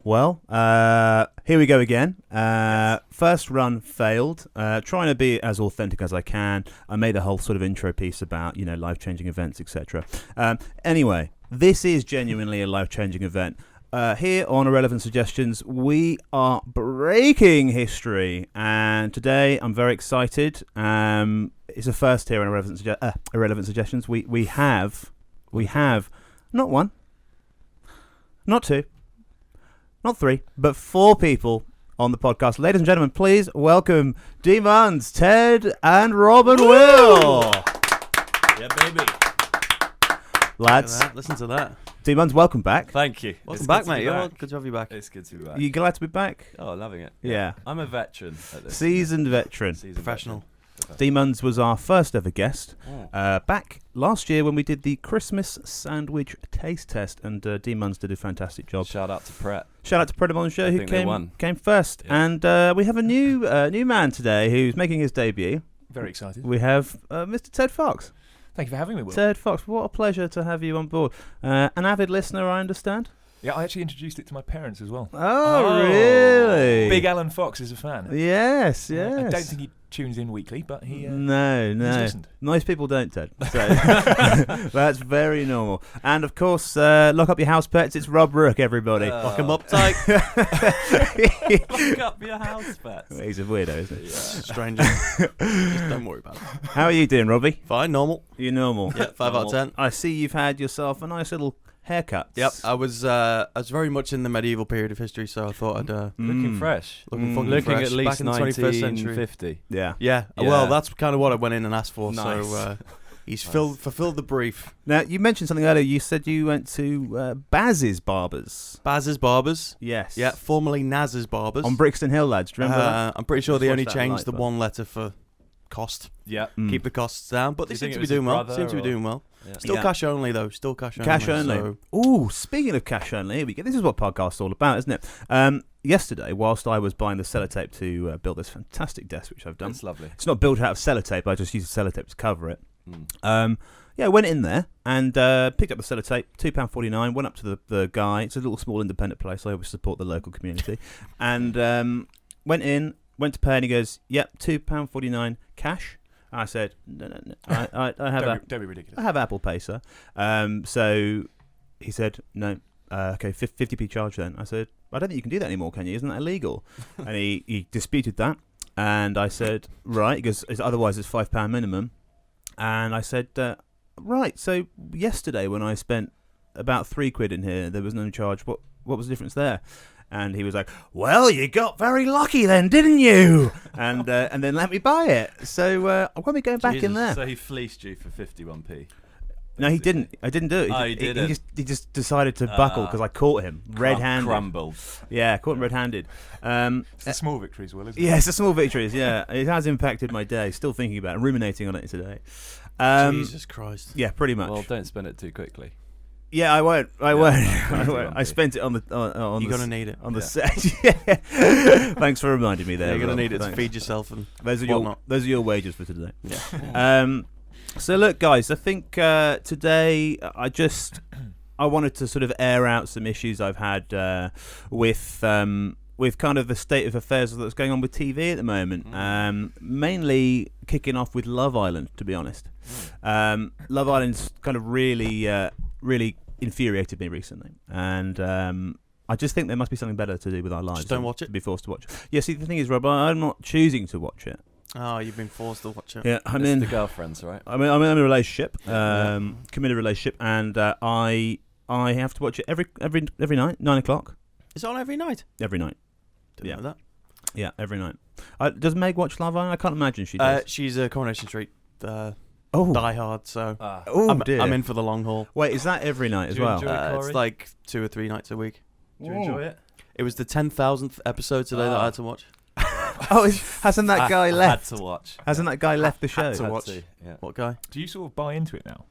Well, here we go again. First run failed. Trying to be as authentic as I can. I made a whole sort of intro piece about, life-changing events, etc. Anyway, this is genuinely a life-changing event. Here on Irrelevant Suggestions, we are breaking history. And today, I'm very excited. It's a first here on Irrelevant Suggestions. We have not one, not two, not three, but four people on the podcast. Ladies and gentlemen, please welcome D-munz, Ted, and Rob and Will. Yeah, baby. Lads, Listen to that. D-munz, welcome back. Thank you. Welcome back, mate. Good to have you back. It's good to be back. You glad to be back? Oh, loving it. Yeah. I'm a veteran at this. Seasoned veteran. Professional. D-munz was our first ever guest back last year when we did the Christmas sandwich taste test, and D-munz did a fantastic job. Shout out to Pret. Shout out to Pret on the show, who came first. Yeah. And we have a new man today who's making his debut. Very excited. We have Mr. Ted Fox. Thank you for having me, Will. Ted Fox, what a pleasure to have you on board. An avid listener, I understand. Yeah, I actually introduced it to my parents as well. Oh, really? Big Alan Fox is a fan. Yes. I don't think he tunes in weekly, but he no. he's listened. Most people don't, Ted. So that's very normal. And of course, lock up your house pets. It's Rob Rook, everybody. Lock him up tight. Lock up your house pets. He's a weirdo, isn't he? Yeah. Stranger. Just don't worry about it. How are you doing, Robbie? Fine, normal. You're normal. Yeah, 5 out of 10. I see you've had yourself a nice little haircut. Yep, I was very much in the medieval period of history, so I thought I'd Looking fresh. looking Looking fresh. at least back in the 21st century. 1950. Yeah. Yeah, Yeah. well, that's kind of what I went in and asked for. Nice. So he's Nice. fulfilled the brief. Now, you mentioned something earlier. You said you went to Baz's Barbers. Baz's Barbers. Yes. Yeah, formerly Naz's Barbers. On Brixton Hill, lads. Do you remember that? I'm pretty sure they Just only watched that changed light, the but- one letter for cost. Yeah. Keep the costs down, but Do they you seem think to it be was doing his well. brother Seem to be or- doing well. Yeah. Still Yeah. cash only though. Still cash only. Cash only. So Ooh, speaking of cash only, here we go. This is what podcast's all about, isn't it? Yesterday, whilst I was buying the sellotape to build this fantastic desk, which I've done. It's lovely. It's not built out of sellotape. I just used sellotape to cover it. Mm. I went in there and picked up the sellotape, £2.49, went up to the guy. It's a little small independent place. I always support the local community. And went to pay, and he goes, yep, £2.49 cash. I said, no. I have Don't be ridiculous. I have Apple Pay, sir. So he said, no. Okay, 50p charge then. I said, I don't think you can do that anymore, can you? Isn't that illegal? And he disputed that. And I said, right. He goes, otherwise it's £5 minimum. And I said, right. So yesterday when I spent about £3 in here, there was no charge. What was the difference there? And he was like, well, you got very lucky then, didn't you? And then let me buy it. So I'm going to be going back in there. So he fleeced you for 51p. No, he didn't. I didn't do it. Oh, he didn't. He just decided to buckle because I caught him red-handed. Crumbled. Yeah, caught him red-handed. It's the small victories, Will, isn't it? Yeah, it's the small victories. Yeah, it has impacted my day. Still thinking about it, ruminating on it today. Jesus Christ. Yeah, pretty much. Well, don't spend it too quickly. Yeah, I won't. I won't. I spent it on the. You're gonna need it on the set. Yeah. Thanks for reminding me there. Yeah, you're gonna Rob. need it to Thanks. feed yourself and Those are your wages for today. yeah. So look, guys, I think today I wanted to sort of air out some issues I've had with kind of the state of affairs that's going on with TV at the moment. Mainly kicking off with Love Island, to be honest. Love Island's kind of really infuriated me recently, and I just think there must be something better to do with our lives. Just don't than watch it? To be forced to watch. Yeah, see, the thing is, Rob, I'm not choosing to watch it. Oh, you've been forced to watch it. Yeah, I'm It's in the girlfriends, right? I'm in a relationship, committed relationship, and I have to watch it every night, 9 o'clock. It's on every night. Every night. Didn't Yeah. know that. Yeah, every night. Does Meg watch Love Island? I can't imagine she does. She's a Coronation Street Oh, die hard, so dear. I'm in for the long haul. Wait, is that every night as Do you well? enjoy it, Corey? It's like 2 or 3 nights a week. Do you enjoy it? It was the 10,000th episode today that I had to watch. Oh, hasn't that guy I left? had to watch. Hasn't that guy left the show? to Had watch. to, yeah. What guy? Do you sort of buy into it now?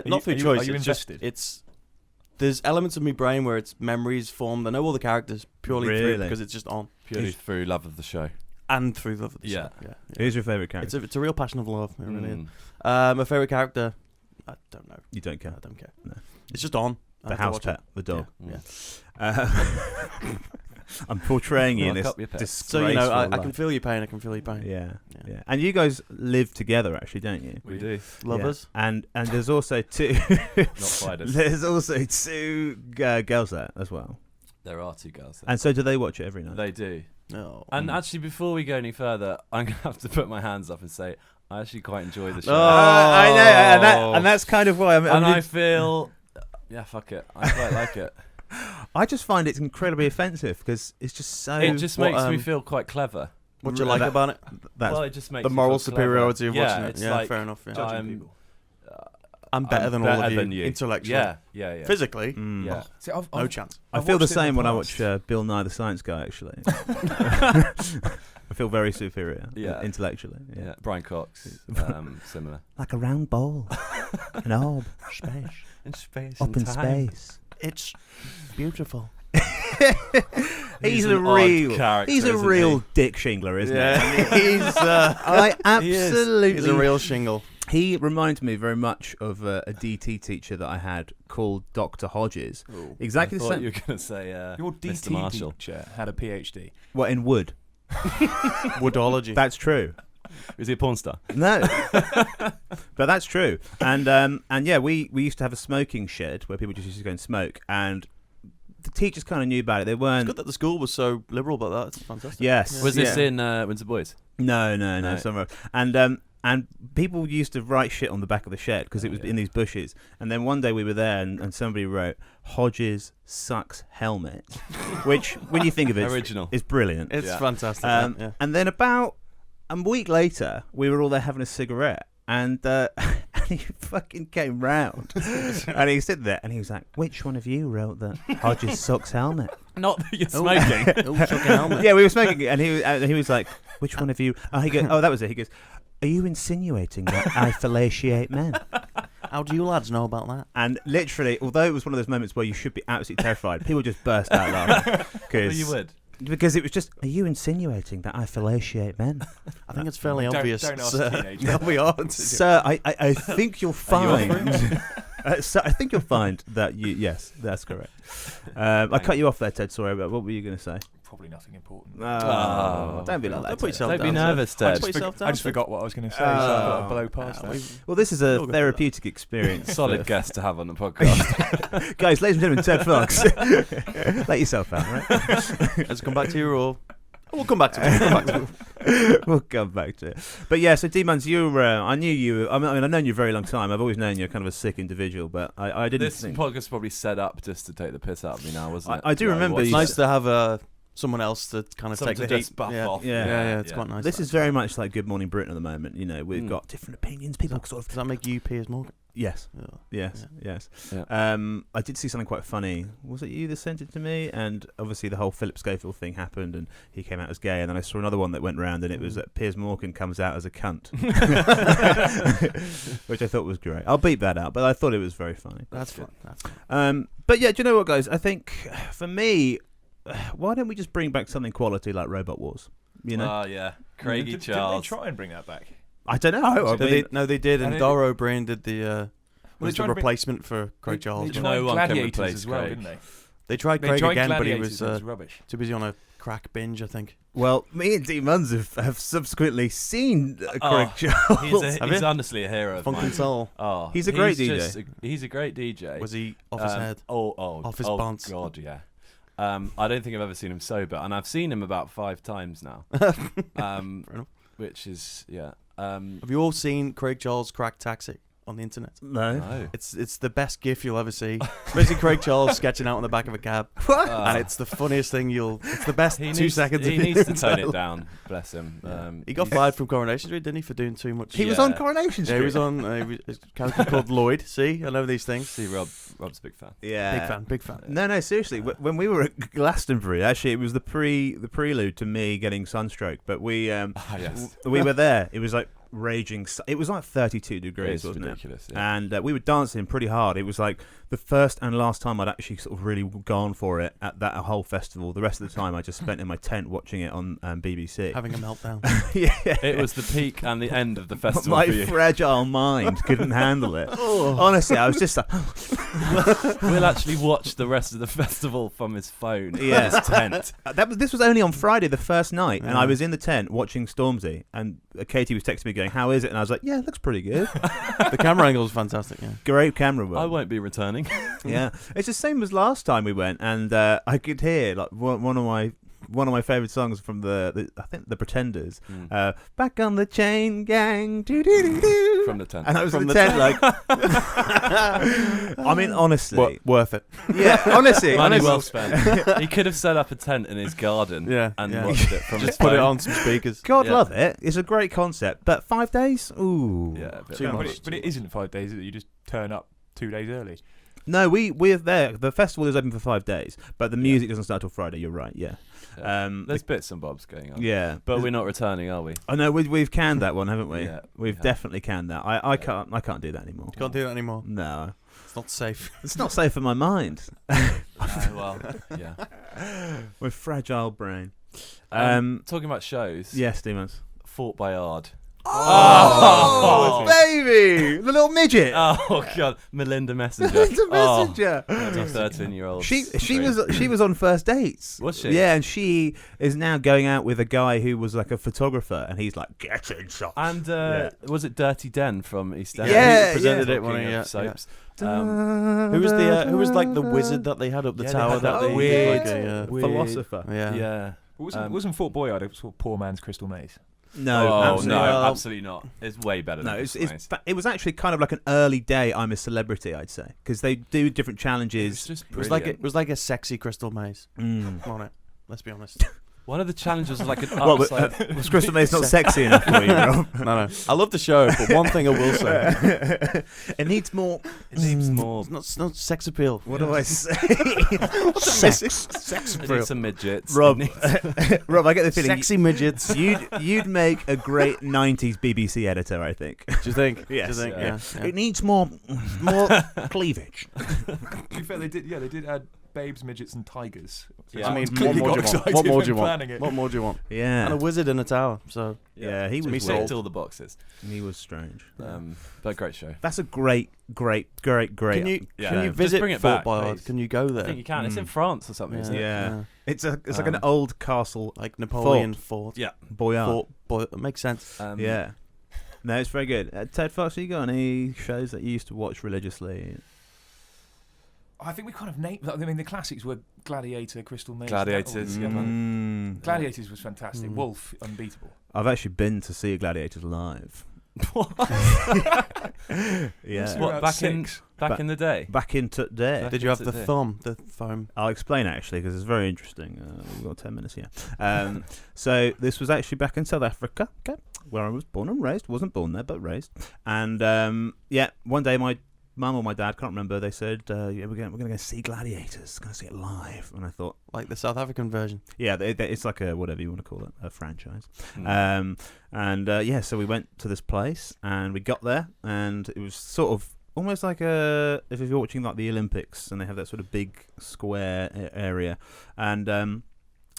Not through are you- choice. are you it's just- invested? there's elements of my brain where it's memories formed. I know all the characters purely through Really? because it's just on Purely through love of the show. and through love of the Yeah. show. Yeah. Who's your favourite character? It's a real passion of love. It really is. Mm. My favorite character, I don't know. You don't care. I don't care. No. It's just on. I The have to house watch pet, the dog. Yeah. I'm portraying you in Lock this up your pets. disgraceful So, you know, I life. can feel your pain. I can feel your pain. Yeah. And you guys live together, actually, don't you? We do. Lovers. Yeah. And there's also two. Not spiders. There's also two girls there as well. There are two girls there. And so do they watch it every night? They do. No. And actually, before we go any further, I'm going to have to put my hands up and say, I actually quite enjoy the show. I know, and that's kind of why I feel, yeah, fuck it. I quite like it. I just find it's incredibly offensive because it's just so. It just makes me feel quite clever. What do you like about it? That's Well, it just makes The me moral feel superiority of clever. watching Yeah, it. it's Yeah, like fair enough. Yeah. I'm I'm better than all of better you, than you. intellectually. Yeah. Physically, Yeah. See, I've, no I've, chance. I I've feel the watched it in same the when I past. watch Bill Nye the Science Guy. Actually, I feel very superior. Yeah. Intellectually. Yeah. Brian Cox, similar. Like a round ball, an orb, Space. In space up in space. It's beautiful. He's an a odd real. character, He's a isn't real he? dick shingler, isn't he? Yeah, he's I absolutely. he's a real shingle. He reminds me very much of a DT teacher that I had called Dr. Hodges. Exactly I the thought same. you were going to say Your Mr. DT Marshall. teacher had a PhD. What, in wood? Woodology. That's true. Is he a porn star? No, but that's true. And yeah, we used to have a smoking shed where people just used to go and smoke, and the teachers kind of knew about it. They It's weren't. good that the school was so liberal about that. It's fantastic. Yes. Was this yeah. in Windsor Boys? No, No. somewhere else. And people used to write shit on the back of the shed because it was in these bushes. And then one day we were there and somebody wrote Hodges sucks helmet, which when you think of it, Original. is brilliant. It's Yeah. fantastic. yeah. And then about a week later, we were all there having a cigarette, and he fucking came round, and he stood there, and he was like, "Which one of you wrote that Hodges sucks helmet?" Not that you're smoking. Oh, fucking helmet. Yeah, we were smoking it, and he was like, "Which one of you?" He goes, "Oh, that was it." He goes, "Are you insinuating that I fellatiate men?" How do you lads know about that? And literally, although it was one of those moments where you should be absolutely terrified, people just burst out laughing. Well, you would. Because it was just, "Are you insinuating that I fellatiate men?" I think it's fairly Don't obvious. ask a teenager. They'll be hard. Sir, I think you'll you find. So I think you'll find that you. Yes, that's correct. I cut you off there, Ted. Sorry, but what were you going to say? Probably nothing important. Oh, don't be like that. Don't put Ted. yourself Don't be down, nervous, I Ted. just, Put yourself down, I just Ted. forgot what I was going to say, so I thought I'd blow past that. Well, this is We'll a go for therapeutic experience. Solid guest to have on the podcast. Guys, ladies and gentlemen, Ted Fox. Let yourself out, right? Let's come back to you all. We'll come back to it. We'll come back to it. But yeah, so D-munz, I knew you. I mean, I've known you a very long time. I've always known you're kind of a sick individual, but I didn't This think. podcast probably set up just to take the piss out of me now, wasn't it? I do remember It's you nice to have someone else to kind of Someone take to the just heat. buff yeah. off. Yeah. It's quite nice. This is very much like Good Morning Britain at the moment. You know, we've got different opinions. People sort of. Does that make you Piers Morgan? Yes. Yeah. Yes. Yeah. I did see something quite funny. Was it you that sent it to me? And obviously the whole Philip Schofield thing happened, and he came out as gay. And then I saw another one that went round, and it was that Piers Morgan comes out as a cunt, which I thought was great. I'll beep that out, but I thought it was very funny. That's fun. But yeah, do you know what, guys? I think for me, why don't we just bring back something quality like Robot Wars? You know, Oh, yeah. Craigie Didn't they Charles. try and bring that back? I don't know. I mean, They did, and And Dara O'Brien did the Well, they was the tried to bring- replacement for Craig Charles. They No tried one can Gladiators replace as well, Craig. didn't they? They tried They Craig tried again, but he Gladiators, was it was rubbish. too busy on a crack binge, I think. well, me and D-munz have subsequently seen Craig Oh, Charles. Have He's you? honestly a hero of Funk mine. and Soul. Oh, He's a great DJ. He's a great DJ. Was he off his head? Off his pants? God, yeah. I don't think I've ever seen him sober, and I've seen him about 5 times now. enough. Which is Have you all seen Craig Charles crack taxi on the internet? No. no. It's the best gif you'll ever see. Basically, Craig Charles sketching out on the back of a cab, and it's the funniest thing It's the best 2 seconds. He of needs to his tone entire it down. Bless him. Yeah. He got fired from Coronation Street, didn't he, for doing too much? He was Yeah. on Coronation Street. Yeah, he was on a character called Lloyd. See, I know these things. See, Rob's a big fan. Yeah. Big fan. No, seriously. When we were at Glastonbury, actually, it was the prelude to me getting sunstroke. But we Ah, yes. we were there. It was like raging. It was like 32 degrees, It's wasn't ridiculous. it? Yeah. And we were dancing pretty hard. It was like the first and last time I'd actually sort of really gone for it at that whole festival. The rest of the time I just spent in my tent watching it on BBC. Having a meltdown. Yeah. It was the peak and the end of the festival My for you. fragile mind couldn't handle it. Honestly, I was just like, Will actually watch the rest of the festival from his phone. Yeah. In his tent. this was only on Friday, the first night, and I was in the tent watching Stormzy, and Katie was texting me going, "How is it?" And I was like, "Yeah, it looks pretty good." The camera angle was fantastic. Yeah. Great camera work. I won't be returning. Yeah, it's the same as last time we went, and I could hear like one of my favourite songs from the I think the Pretenders. Back on the chain gang, doo-doo-doo-doo. From the tent. And I was From in the the tent, like. I mean, honestly, Worth it. yeah, honestly, Money honestly. well spent. He could have set up a tent in his garden and watched it from his Just put phone. it on some speakers. God Yeah. love it. It's a great concept, but 5 days, ooh, Yeah, a bit Too much. much. But it isn't 5 days, is it? You just turn up 2 days early. No, we're there. The festival is open for 5 days, but the music doesn't start till Friday. You're right. Yeah. Yeah. There's bits and bobs going on. Yeah. But we're not returning, are we? I know we've canned that one, haven't we? Yeah, We've definitely canned that. I can't do that anymore. You can't do that anymore. No, It's not safe. it's not safe for my mind. Well, yeah. My fragile brain. Talking about shows. Yes, D-munz. Fort Bayard. Oh, baby, the little midget. Oh God, Melinda Messenger. The messenger. That's a 13-year-old. She was on first dates. Was she? Yeah, and she is now going out with a guy who was like a photographer, and he's like, get inside. And was it Dirty Den from EastEnders? Yeah, he presented yeah. it when Talking he of soaps. who was like the wizard that they had up the Yeah, they tower had that that they weird- did, like weird- philosopher. yeah. Yeah. Wasn't Fort Boyard a sort of poor man's Crystal Maze? No, Oh absolutely no, not. absolutely not. It's way better. No, than it was actually kind of like an early day I'm a Celebrity, I'd say, because they do different It's challenges. just It was brilliant. like a sexy crystal maze. Mm. Come on it. Let's be honest. One of the challenges was like an Well, upside. was Crystal Maze not sexy enough for you, Rob? No. I love the show, but one thing I will say. It needs more. It needs more. It's not sex appeal. What do I say? Sex It appeal. needs some midgets. Rob, It needs- Rob, I get the feeling Sexy midgets. you'd make a great '90s BBC editor. I think. Do you think? Yes. Do you think? Yeah. Yeah. It needs more cleavage. To be fair, they did add babes, midgets, and tigers. Yeah. I mean, Clearly what more got do you want? excited What more when do you want? planning it. What more do you want? Yeah. And a wizard in a tower. So Yeah, he To was me, weird. ticked all the boxes. He was strange. But great show. That's a great. can you Yeah. can you Just visit bring it Fort back, Boyard? please. Can you go I there? think you can. It's in Mm. France or something. Isn't it? Yeah. It's like an Um, old castle. Like Napoleon Fort. Yeah. Boyard. It makes sense. Yeah. No, it's very good. Ted Fox, you got any shows that you used to watch religiously? I think we kind of named. I mean, the classics were Gladiator, Crystal Maze. Gladiators, yeah, man. Gladiators was fantastic. Mm. Wolf, unbeatable. I've actually been to see Gladiators live. Yeah. What, Back Ba- in the day. Back into there. Did you have the Today. the foam? I'll explain actually because it's very interesting. We've got 10 minutes here. So this was actually back in South Africa, okay, where I was born and raised. Wasn't born there, but raised. And one day my mum or my dad, can't remember, they said, we're going to go see Gladiators. Going to see it live. And I thought, Like the South African version. yeah, it's like a whatever you want to call it, a franchise. Mm. So we went to this place and we got there and it was sort of almost like if you're watching like the Olympics and they have that sort of big square area and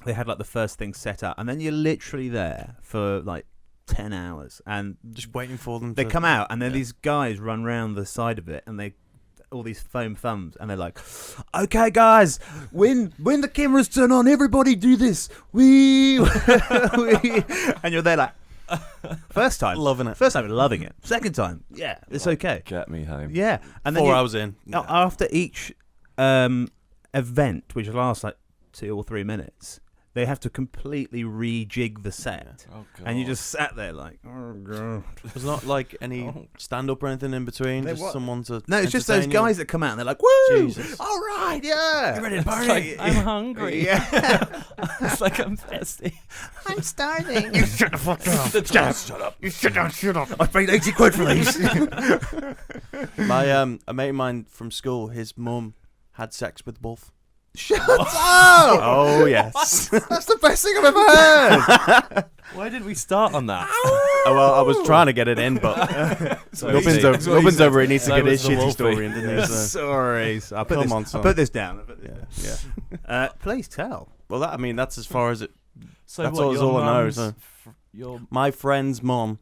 they had like the first thing set up and then you're literally there for like 10 hours and Just waiting for them they to come out and then these guys run round the side of it and they all these foam thumbs and they're like, okay guys, when the cameras turn on, everybody do this, we and you're there like, first time loving it. first time loving it, second time yeah, it's okay, Get me home. yeah, and then 4 hours in. after each event, which lasts like 2 or 3 minutes, they have to completely rejig the set. Oh, God. And you just sat there like, oh god. There's not like any stand up or anything in between. There Just wa- someone to. No, it's just those entertain you. guys that come out and they're like, woo! Jesus. All right, yeah. You ready to It's party? like, I'm hungry. Yeah. It's like I'm thirsty. I'm starving. You shut the fuck up. Shut up. You shut up. I paid 80 quid for these. My a mate of mine from school, his mum had sex with Wolf. Shut up. Oh yes. That's the best thing I've ever heard. Why didn't we start on that? Oh, well, I was trying to get it in, but Nubbin's over. He needs to get his shitty story in, didn't he? So. Sorry. So I'll put this down. Yeah. Please tell. Well, that's as far as it. So That's what, all your I know. mum's So. Your My friend's mom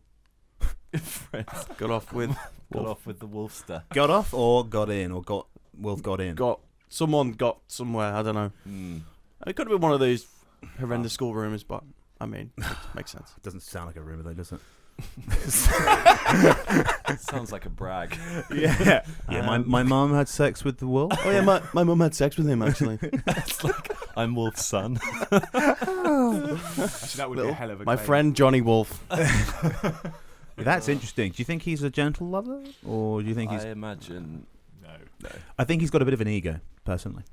friend got off with the Wolfster. Got off or got in or Wolf got in? Someone got somewhere. I don't know. It could have been one of those horrendous school rumours, but I mean, it makes sense. It doesn't sound like a rumour though, does it? It sounds like a brag. Yeah. My mum had sex with the wolf. Oh yeah, my mum had sex with him actually. It's like I'm Wolf's son. Actually, that would be a hell of a My claim. friend Johnny Wolf. That's interesting. Do you think he's a gentle lover, or do you think he's? I imagine. No. I think he's got a bit of an ego, personally.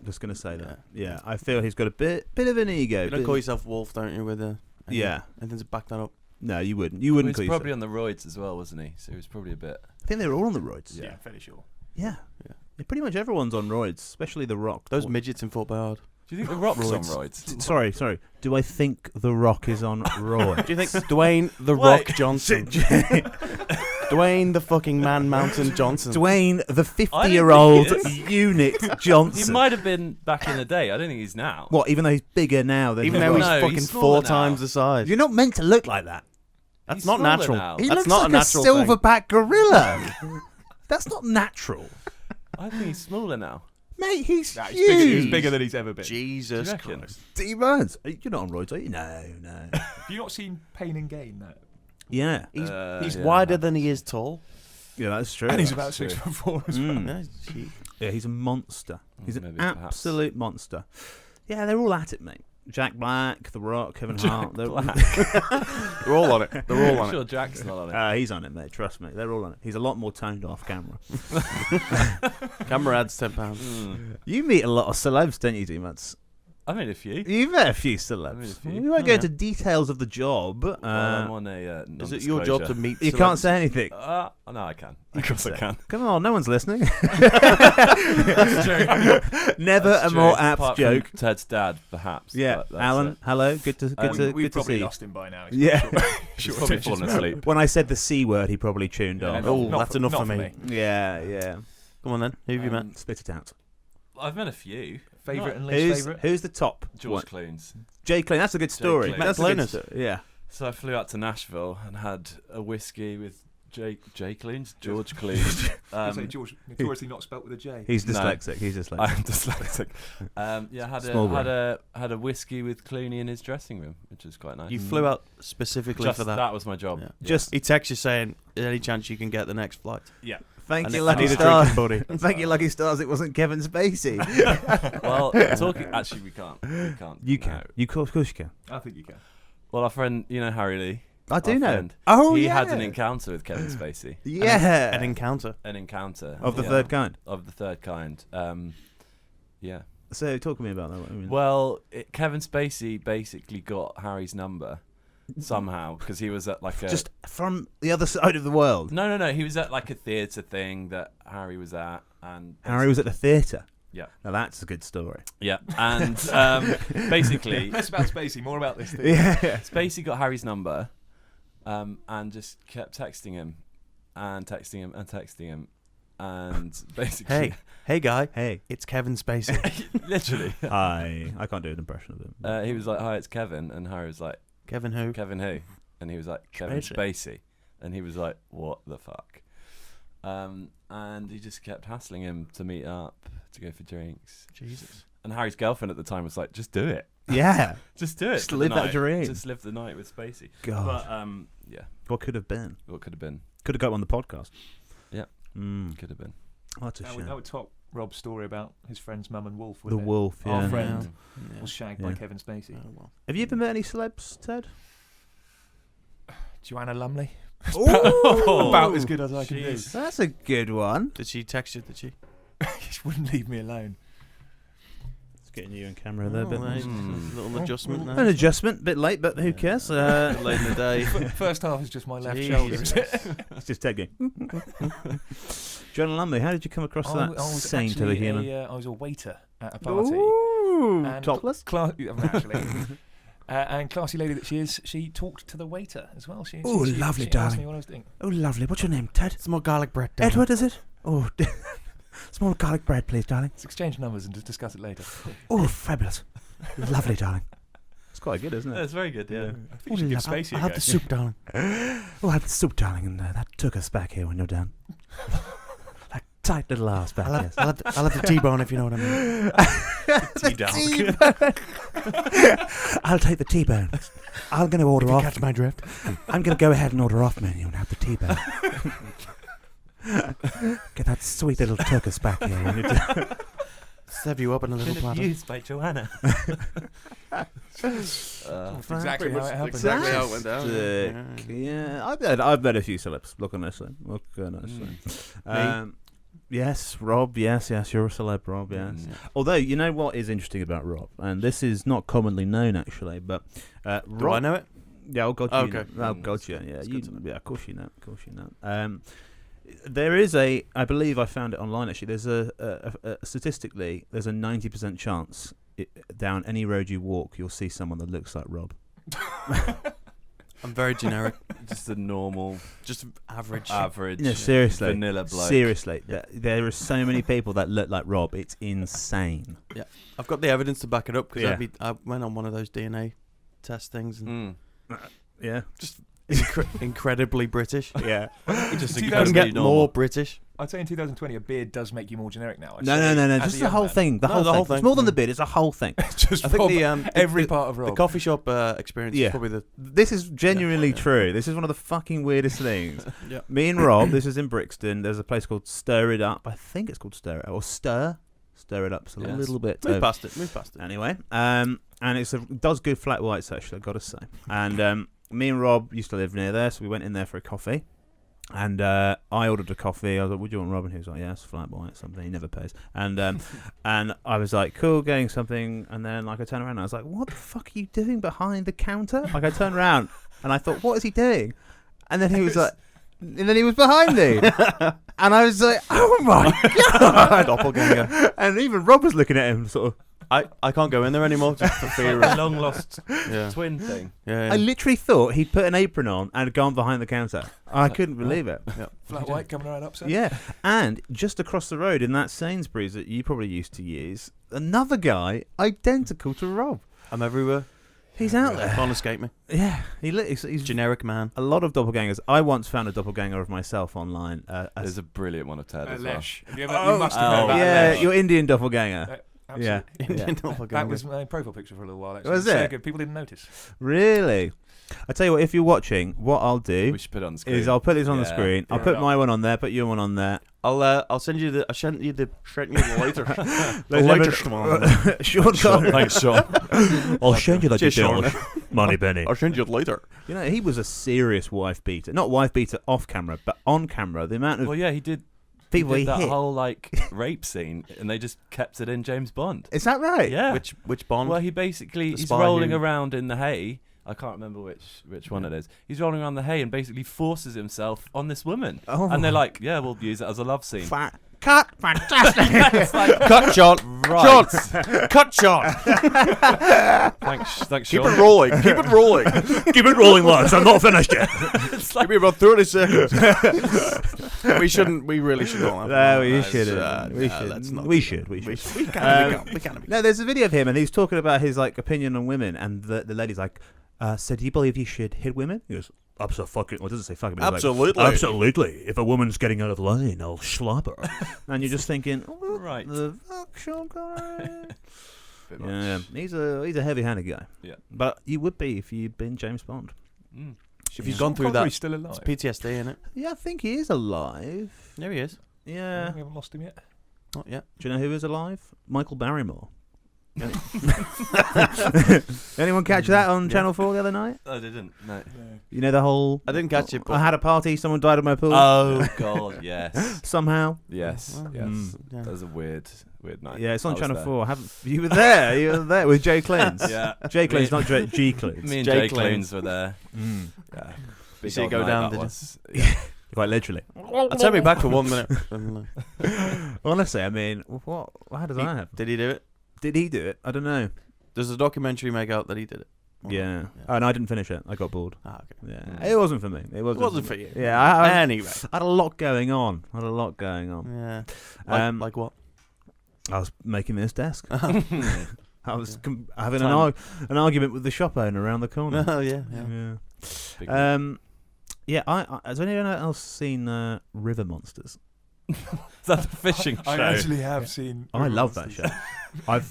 Just gonna say that. Yeah, I feel he's got a bit of an ego. You don't call yourself Wolf, don't you? With anything to back that up. No, you wouldn't. He call was probably yourself. on the roids as well, wasn't he? So he was probably a bit. I think they were all on the roids. Yeah, fairly sure. Yeah. Pretty much everyone's on roids, especially The Rock. Those midgets in Fort Bayard. Do you think The Rock's on roids? Sorry. Do I think The Rock is on roids? Do you think Dwayne the Rock Johnson? Dwayne the fucking Man Mountain Johnson. Dwayne the I 50-year-old don't think unit Johnson. He might have been back in the day. I don't think he's now. What? Even though he's bigger now than Even The though Rock? he's No, fucking he's 4 smaller times now. the size. You're not meant to look like that. That's He's not smaller natural. now. He That's looks not like a natural a silverback gorilla. That's not natural. I think he's smaller now. Mate, he's Nah, huge. he's bigger than he's ever been. Jesus Do you reckon? Christ. D-munz. You're not on roids, are you? No. Have you not seen Pain and Gain? No. Yeah. He's Yeah. wider than he is tall. Yeah, that's true. And he's That's about true. 6'4" as well. Yeah, he- Yeah, he's a monster. He's an Maybe, perhaps. absolute monster. Yeah, they're all at it, mate. Jack Black, The Rock, Kevin Hart. They're Black. They're all on it. They're all on Sure, it. Jack's not on it. He's on it, mate. Trust me. They're all on it. He's a lot more toned off camera. Camera adds £10. You meet a lot of celebs, don't you, D-munz? I made a few. You've met a few celebs. I met a few. We won't go Yeah. into details of the job. I'm on a Is it your job to meet? You celebs? can't say anything. No, I can. Of course I can. Come on, no one's listening. That's true. Never That's a more true. apt Apart from joke. Ted's dad, perhaps. Yeah, but that's Alan. it. Hello. Good to We've good to probably see. lost him by now. Yeah. He's probably fallen asleep. When I said the C word, he probably tuned Yeah, off. Oh, not that's for- enough not for me. Yeah. Come on then. Who have you met? Spit it out. I've met a few. Favourite and least favourite? Who's the top? George one? Clooney's. Jay Clean. That's a good story. Clean. That's a Matt good Clooney. story. Yeah. So I flew out to Nashville and had a whiskey with Jay Clooney's? George Clooney. I say George, notoriously not spelt with a J. He's No. dyslexic. He's dyslexic. I'm dyslexic. Had a whiskey with Clooney in his dressing room, which was quite nice. You flew out specifically Just for that. was my job. Yeah. Yeah. Just He texts you saying, "Is there any chance you can get the next flight?" thank I you, ne- I lucky need a stars. drinking buddy. Thank you, lucky stars. It wasn't Kevin Spacey. Well, talking. Actually, we can't. You no. can. You of course you can. I think you can. Well, our friend, Harry Lee. I do our know. friend, Oh he yeah. had an encounter with Kevin Spacey. Yeah. An encounter. An encounter Of the yeah, third kind. Of the third kind. Yeah. So talk to me about that. What do you mean? Well, Kevin Spacey basically got Harry's number somehow because he was at like a just from the other side of the world. no. He was at like a theatre thing that Harry was at, and Harry was at the theatre. Yeah. Now that's a good story. Yeah, and basically, Less about Spacey, more about this thing. Yeah. Spacey got Harry's number, and just kept texting him, and texting him, and texting him, and basically, Hey guy, Hey. it's Kevin Spacey. literally, Hi. I can't do an impression of him. he was like, "Hi, it's Kevin," and Harry was like, Kevin who? "Kevin who?" And he was like, "Kevin Spacey. Spacey," and he was like, "What the fuck?" And he just kept hassling him to meet up to go for drinks. Jesus. And Harry's girlfriend at the time was like, "Just do it, Yeah. just do it, Just for the live that night. dream." Just live the night with Spacey." God. But yeah, What could have been? what could have been? Could have got on the podcast. Yeah. Mm. Could have been. That's a That shame. would top Rob's story about his friend's mum and wolf. The wouldn't it? wolf. Yeah. Our friend Yeah. was shagged by Yeah. Kevin Spacey. Oh, well. Have you ever met any celebs, Ted? Joanna Lumley. Ooh. About as good as I can do. Jeez. That's a good one. Did she text you? Did she? She wouldn't leave me alone. It's getting you in camera there, but nice. Mm. Little adjustment an there. adjustment, bit late, but who cares? Late in the day. First half is just my left Jesus. shoulder, is it? It's just Ted going. John Lumley, how did you come across that saint of a human? I was a waiter at a party. Ooh, And topless. Actually. And classy lady that she is, she talked to the waiter as well. She Lovely, asked me darling. what I was doing. Oh, lovely. What's your name, Ted? Some more garlic bread. darling. Edward, is it? Oh, small garlic bread, please, darling. Let's exchange numbers and discuss it later. Oh, fabulous. Lovely, darling. It's quite good, isn't it? That's very good. Yeah. I think you should give Spacey I'll a have go. the soup, darling. Oh, I had the soup, darling, and that took us back here when you're done. Like tight little ass back here. I'll have the T-bone if you know what I mean. I'll take the T-bone. I'm going to order If you off. catch my drift. I'm going to go ahead and order off menu and have the T-bone. Get that sweet little turkis back here when you're done. Serve you up in a little platter. Used by Joanna. That's exactly how it happened. Exactly how it went down. Yeah, I've met a few celebs. Look honestly. Yes, Rob. Yes, you're a celeb, Rob. Yes. Although you know what is interesting about Rob, and this is not commonly known actually, but Do Rob. I know it? Yeah, oh God, Okay. Oh God, yeah. That's good to know. Yeah, of course you know. Of course you know. There is I believe I found it online actually. There's a statistically, there's a 90% chance down any road you walk, you'll see someone that looks like Rob. I'm very generic. Just a normal, Just average. No, seriously. vanilla bloke. Seriously, there are so many people that look like Rob. It's insane. I've got the evidence to back it up because Yeah. I went on one of those DNA test things and Yeah, just incredibly British. yeah. Just You Couldn't get more British. I'd say in 2020 a beard does make you more generic now. I'd No. say, as Just a the young whole man. thing. The No, whole the whole thing. It's thing. more than the bit. It's a whole thing. Just I think Rob, every part of the Rob. coffee shop experience Yeah. is probably the This is genuinely true. This is one of the fucking weirdest things. Yeah. Me and Rob, this is in Brixton. There's a place called Stir It Up. I think it's called Stir It Up. Or Stir It Up's a Yes. little bit. move past it. Anyway, and it does good flat whites actually, I've got to say. And me and Rob used to live near there, so we went in there for a coffee. And I ordered a coffee. I was like, "Would you want Rob?" And he was like, "Yes, flat white, something." He never pays. And and I was like, "Cool, getting something." And then I turned around and I was like, "What the fuck are you doing behind the counter?" I turned around and I thought, "What is he doing?" And then he was like, and then he was behind me, and I was like, "Oh my god!" Doppelganger. And even Rob was looking at him, sort of. I can't go in there anymore just for fear a of. long lost Yeah. twin thing. Yeah. I literally thought he'd put an apron on and gone behind the counter. I couldn't believe it. Flat white coming right up, sir. Yeah, and just across the road in that Sainsbury's that you probably used to use, another guy identical to Rob. I'm everywhere. He's out They there. can't escape me. Yeah, he's Generic man. a lot of doppelgangers. I once found a doppelganger of myself online. There's a brilliant one of Ted as well. Lesh. Have you ever, you must have heard about yeah, Lesh. your Indian doppelganger. Absolutely. Indian That doppelganger. was my profile picture for a little while. Actually. Was So it? good. People didn't notice. Really? I tell you what, if you're watching, what I'll do We should put it on the screen. is I'll put this on the Yeah. screen. I'll Yeah. put my one on there, put your one on there. I'll send you the later. Let's latest have one. it- Sean Connery. Thanks, Sean. I'll send you that Cheers, detail, Sean. Money Benny. I'll send you it later. You know, he was a serious wife beater. Not wife beater off camera, but on camera. The amount of Well, yeah, he did. people he he did that hit. whole rape scene, and they just kept it in James Bond. Is that right? Yeah. Which Bond? Well, he basically The he's spy rolling who- around in the hay. I can't remember which one it is. He's rolling around the hay and basically forces himself on this woman. Oh. And they're like, "Yeah, we'll use it as a love scene." Cut! Fantastic! It's like, Cut, Sean. right. Cut, Sean. Thanks, Keep Sean. it rolling. Keep it rolling. Keep it rolling, lads. I'm not finished yet. Give me about 30 seconds. We really should not. No, we Let's, shouldn't. let's not. We should. We can't. We can't. No, there's a video of him, and he's talking about his opinion on women, and the lady's like, "So do you believe you should hit women?" He goes, "Absolutely." Well, it doesn't say fucking. But he's like, Absolutely. absolutely. If a woman's getting out of line, I'll slap her. And you're just thinking, what Right. the fuck, Sean Connery? Bit much. Yeah, he's a heavy-handed guy. Yeah. But you would be if you'd been James Bond. Mm. If you've gone through Connery's that, still alive. it's PTSD, isn't it? Yeah, I think he is alive. There he is. Yeah. We haven't lost him yet. Not yet. Do you know who is alive? Michael Barrymore. Anyone catch that on Channel 4 the other night? I didn't. No. You know the whole... I didn't catch it, but I had a party, someone died at my pool. Oh God, yes, Somehow. yes, Well, yes. yeah. That was a weird night. Yeah, it's on I was Channel there. 4. You were there. You were there with Jay Clintz. Yeah, Jay Clintz, not G Clintz. me and Jay Jay Clintz. Clunes were there. Mm. Yeah, You see it old go night down, that did you? was. Yeah. Quite literally. I'll take me back for 1 minute. Honestly, I mean, how does that happen? Did he do it? Did he do it? I don't know. There's a documentary make out that he did it. Yeah. Oh, and I didn't finish it. I got bored. Okay. Yeah. It wasn't for me. It wasn't for you. Yeah. I Anyway. had a lot going on. Yeah. Like what? I was making this desk. I was having an argument with the shop owner around the corner. Oh, yeah. Has anyone else seen River Monsters? Is that the fishing show? I actually have seen. I love that show.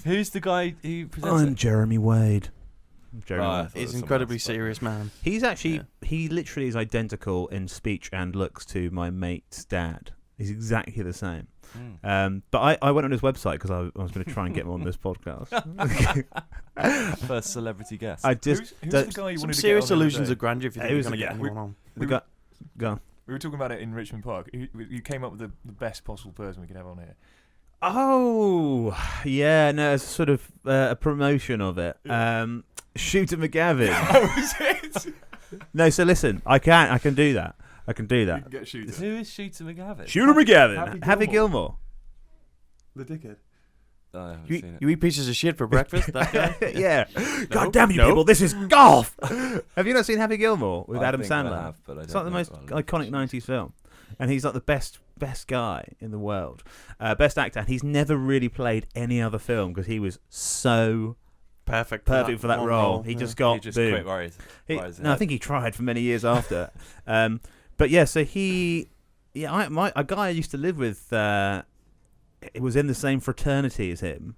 Who's the guy who presents I'm it? Jeremy Wade. He's an incredibly serious man. He's actually, he literally is identical in speech and looks to my mate's dad. He's exactly the same. But I went on his website because I was going to try and get him on this podcast. First celebrity guest. I just Who's the guy you Some wanted to serious get on the other illusions day? of grandeur if you think you're going to get anyone on. We were talking about it in Richmond Park. You came up with the best possible person we could have on here. Oh, yeah, no, it's sort of a promotion of it. Shooter McGavin. That was it. No, so listen, I can do that. I can do You that. can get Shooter. Who is Shooter McGavin? Shooter McGavin. Happy Gilmore. The dickhead. Oh, I haven't seen it. You eat pieces of shit for breakfast? That guy? Yeah. God damn you people, this is golf. Have you not seen Happy Gilmore with I Adam think I Sandler? have, but I It's don't like the know most what I iconic 90s film. And he's like the best guy in the world. Best actor. And he's never really played any other film because he was so Perfect for that one role. He just got He just boom. quit worried. No, I think he tried for many years after. But yeah, so a guy I used to live with, it was in the same fraternity as him,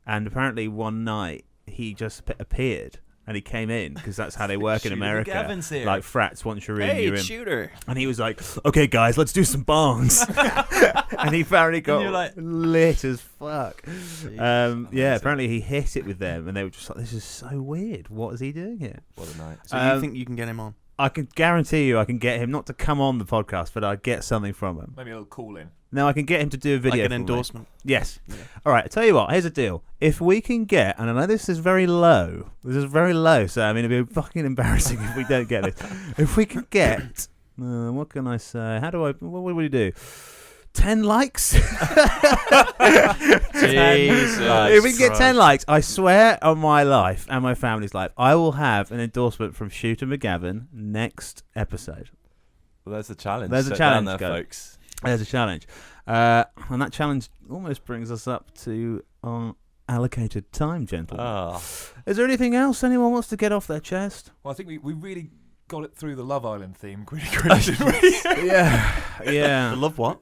and apparently one night he just appeared and he came in because that's how they work in Shooter America. McGavin's here. Like frats, once you're in, Hey, you're it's in. Shooter. And he was like, "Okay, guys, let's do some bongs." And he apparently got you're like- lit as fuck. Yeah, Amazing. apparently he hit it with them, and they were just like, "This is so weird. What is he doing here?" What a night. So you think you can get him on? I can guarantee you I can get him not to come on the podcast, but I'd get something from him. Maybe a little call in. No, I can get him to do a video. Like an for me. endorsement? Yes. Yeah. All right, I tell you what, here's a deal. If we can get, and I know this is very low, so I mean, it'd be fucking embarrassing if we don't get this. If we can get, what can I say? What do we do? 10 likes? Jesus If we can get 10 Christ. likes, I swear on my life and my family's life, I will have an endorsement from Shooter McGavin next episode. Well, there's a challenge. There's a Sit challenge, down there, guys. folks. There's a challenge. And that challenge almost brings us up to our allocated time, gentlemen. Oh. Is there anything else anyone wants to get off their chest? Well, I think we really got it through the Love Island theme pretty good, didn't we? Yeah. Love what?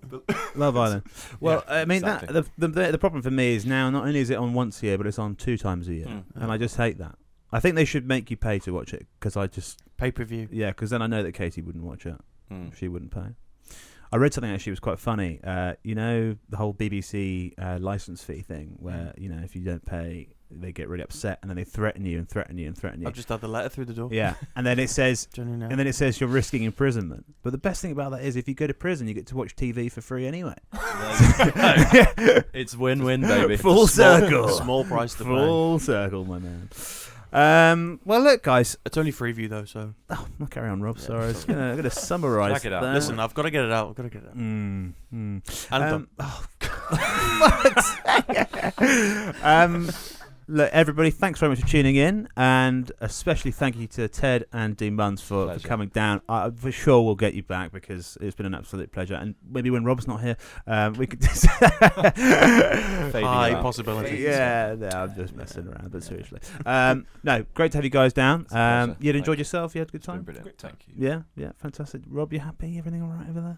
Love Island. Well, I mean, exactly. the problem for me is now not only is it on once a year, but it's on 2 times a year. And I just hate that. I think they should make you pay to watch it because I just... Pay-per-view. Yeah, because then I know that Katie wouldn't watch it. Mm. She wouldn't pay. I read something actually was quite funny. You know, the whole BBC license fee thing where, you know, if you don't pay, they get really upset and then they threaten you and threaten you and threaten you. I've just had the letter through the door. Yeah, and then it says... Generally now. And then it says you're risking imprisonment. But the best thing about that is if you go to prison, you get to watch TV for free anyway. It's win-win, baby. Full circle. Small price to pay. Full circle, my man. Well, look, guys. It's only free view though, so. Oh, I'll carry on, Rob. Sorry, I was going to summarise. Check it out. that. Listen, I've got to get it out. And And oh, God. Look, everybody, thanks very much for tuning in, and especially thank you to Ted and D-munz for coming down. For sure, we'll get you back because it's been an absolute pleasure. And maybe when Rob's not here, we could. high possibility. Yeah, no, I'm just messing around, but seriously. No, great to have you guys down. You'd enjoyed yourself. You had a good time. Brilliant. Thank you. Yeah, fantastic. Rob, you happy? Everything all right over there?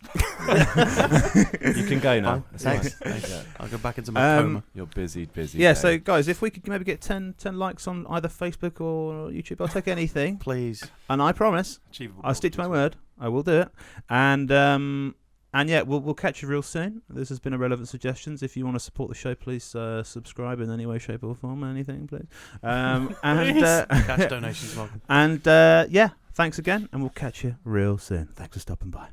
You can go now. Thanks. Yeah. I'll go back into my coma. You're busy. Yeah, day. so guys, if we could maybe get 10 likes on either Facebook or YouTube, I'll take anything. Please. And I promise, Achievable I'll stick to my goals. word. I will do it. And yeah, we'll catch you real soon. This has been Irrelevant Suggestions. If you want to support the show, please subscribe in any way, shape or form. Anything, please. And Cash donations welcome. and yeah, thanks again, and we'll catch you real soon. Thanks for stopping by.